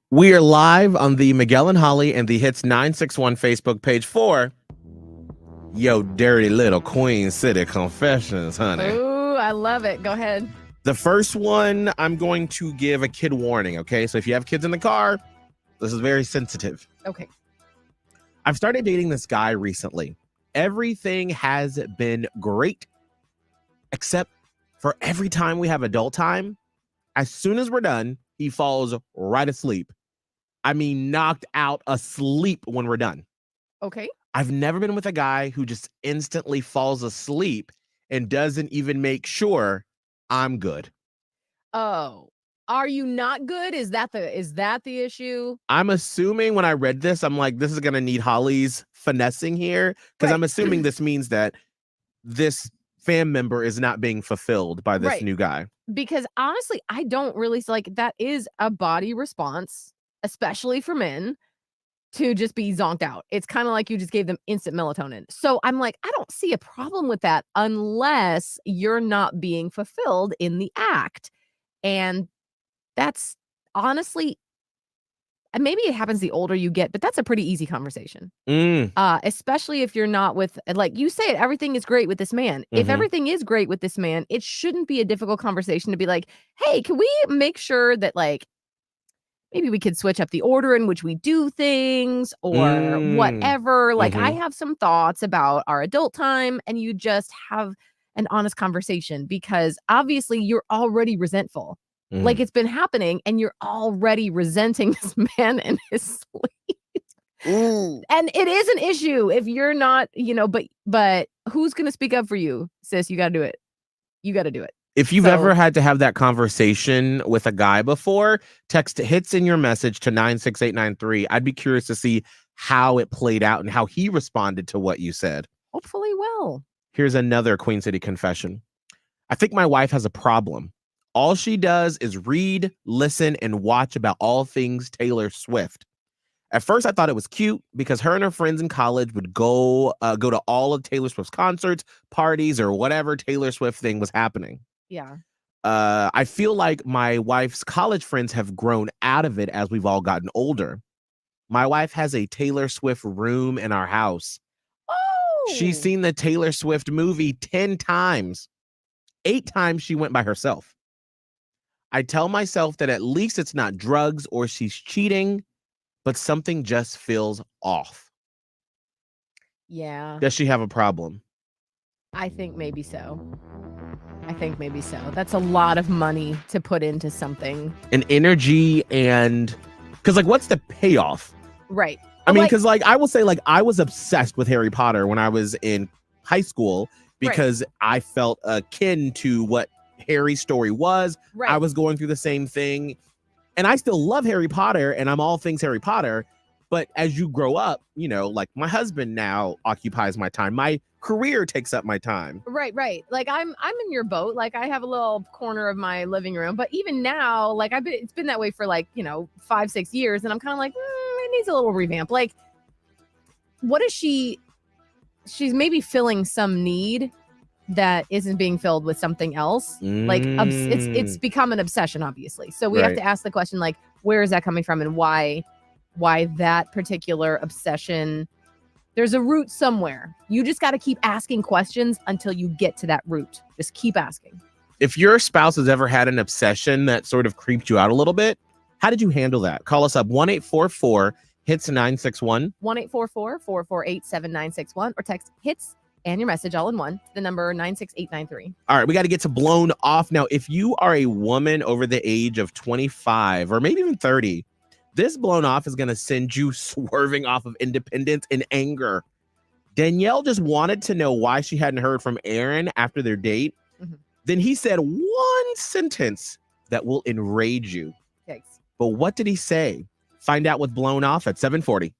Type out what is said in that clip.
We are live on the Miguel and Holly and the Hits 961 Facebook page for Yo Dirty Little Queen City Confessions, honey. Ooh, I love it. Go ahead. The first one, I'm going to give a kid warning, okay? So if you have kids in the car, this is very sensitive. Okay. I've started dating this guy recently. Everything has been great, except for every time we have adult time, as soon as we're done, he falls right asleep. I mean, knocked out asleep when we're done. Okay. I've never been with a guy who just instantly falls asleep and doesn't even make sure I'm good. Oh, are you not good? Is that the issue? I'm assuming when I read this, I'm like, this is going to need Holly's finessing here, because I'm Right. assuming this means that this fan member is not being fulfilled by this Right. new guy. Because honestly, I don't really like that is a body response, especially for men, to just be zonked out. It's kind of like you just gave them instant melatonin. So I'm like, I don't see a problem with that unless you're not being fulfilled in the act. And that's honestly, maybe it happens the older you get, but that's a pretty easy conversation. Especially if you're not with, like you say it, everything is great with this man. If everything is great with this man, it shouldn't be a difficult conversation to be like, hey, can we make sure that like maybe we could switch up the order in which we do things or whatever. Like I have some thoughts about our adult time, and you just have an honest conversation, because obviously you're already resentful. Like it's been happening and you're already resenting this man and his sleep. And it is an issue if you're not, but who's going to speak up for you, sis? You got to do it. You got to do it. If you've ever had to have that conversation with a guy before, text hits in your message to 96893. I'd be curious to see how it played out and how he responded to what you said. Hopefully well. Here's another Queen City confession. I think my wife has a problem. All she does is read, listen, and watch about all things Taylor Swift. At first, I thought it was cute because her and her friends in college would go to all of Taylor Swift's concerts, parties, or whatever Taylor Swift thing was happening. Yeah. I feel like my wife's college friends have grown out of it as we've all gotten older. My wife has a Taylor Swift room in our house. Oh! She's seen the Taylor Swift movie 10 times. 8 times she went by herself. I tell myself that at least it's not drugs or she's cheating, but something just feels off. Yeah. Does she have a problem? I think maybe so. That's a lot of money to put into something. And energy, and because like, what's the payoff? Right. I mean, because like I will say, like, I was obsessed with Harry Potter when I was in high school because I felt akin to what Harry's story was. Right. I was going through the same thing, and I still love Harry Potter and I'm all things Harry Potter. But as you grow up, like my husband now occupies my time. My career takes up my time. Right. Like I'm in your boat. Like I have a little corner of my living room, but even now, like it's been that way for like, 5-6 years. And I'm kind of like, it needs a little revamp. Like, what is she's maybe filling some need that isn't being filled with something else. Like it's become an obsession, obviously. So we have to ask the question, like, where is that coming from and why that particular obsession? There's a root somewhere. You just got to keep asking questions until you get to that root. Just keep asking. If your spouse has ever had an obsession that sort of creeped you out a little bit, how did you handle that? Call us up 1-844-HITS-961. 1-844-448-7961 or text HITS and your message all in one to the number 96893. All right, we got to get to blown off. Now, if you are a woman over the age of 25 or maybe even 30, this blown off is going to send you swerving off of independence in anger. Danielle just wanted to know why she hadn't heard from Aaron after their date. Then he said one sentence that will enrage you. Thanks. But what did he say? Find out with blown off at 7:40.